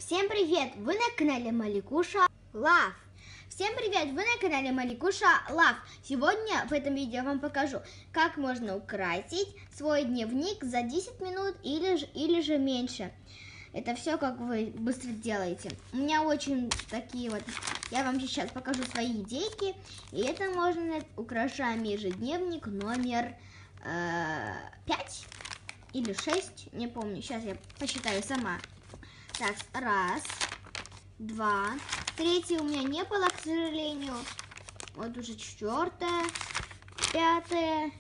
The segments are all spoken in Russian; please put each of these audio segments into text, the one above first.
Всем привет! Вы на канале Маликуша Лав. Всем привет! Вы на канале Маликуша Лав. Сегодня в этом видео я вам покажу, как можно украсить свой дневник за 10 минут или же меньше. Это все, как вы быстро делаете. У меня очень такие вот... Я вам сейчас покажу свои идейки. И это можно украшаем ежедневник номер 5 или 6. Не помню. Сейчас я посчитаю сама. Так, раз, два, третье у меня не было, к сожалению. Вот уже четвертое, пятое,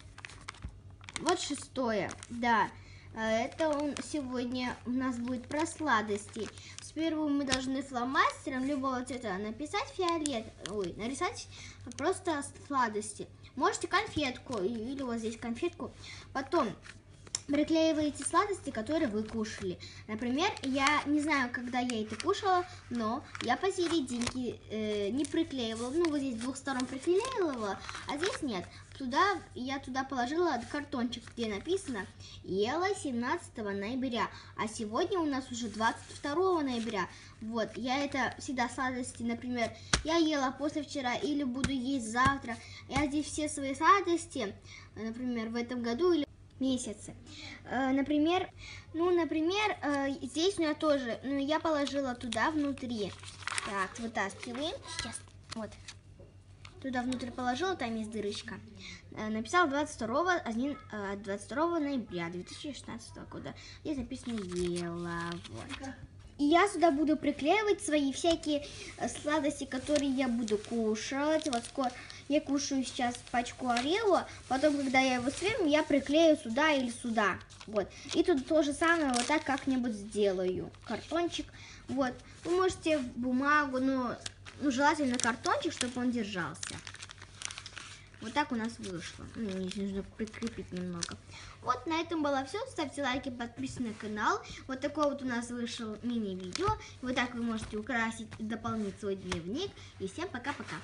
вот шестое, да. Это сегодня у нас будет про сладости. Сперва мы должны фломастером любого цвета написать нарисовать просто сладости. Можете конфетку или вот здесь конфетку. Потом приклеиваете сладости, которые вы кушали. Например, я не знаю, когда я это кушала, но я посерединке не приклеивала. Ну, вот здесь с двух сторон приклеивала, а здесь нет. Я туда положила картончик, где написано «Ела 17 ноября», а сегодня у нас уже 22 ноября. Вот, я это всегда сладости, например, я ела послевчера или буду есть завтра. Я здесь все свои сладости, например, в этом году или месяцы. Например, здесь у меня тоже, я положила туда внутри. Так, вытаскиваем. Сейчас, вот. Туда внутрь положила, там есть дырочка. Написала 22 ноября 2016 года. Здесь написано «Ела». Вот. И я сюда буду приклеивать свои всякие сладости, которые я буду кушать. Вот скоро я кушаю сейчас пачку Орео, потом, когда я его съем, я приклею сюда или сюда. Вот. И тут то же самое вот так как-нибудь сделаю. Картончик. Вот. Вы можете бумагу, но желательно картончик, чтобы он держался. Вот так у нас вышло. Мне нужно прикрепить немного. Вот, на этом было все. Ставьте лайки, подписывайтесь на канал. Вот такой вот у нас вышел мини-видео. Вот так вы можете украсить и дополнить свой дневник. И всем пока-пока.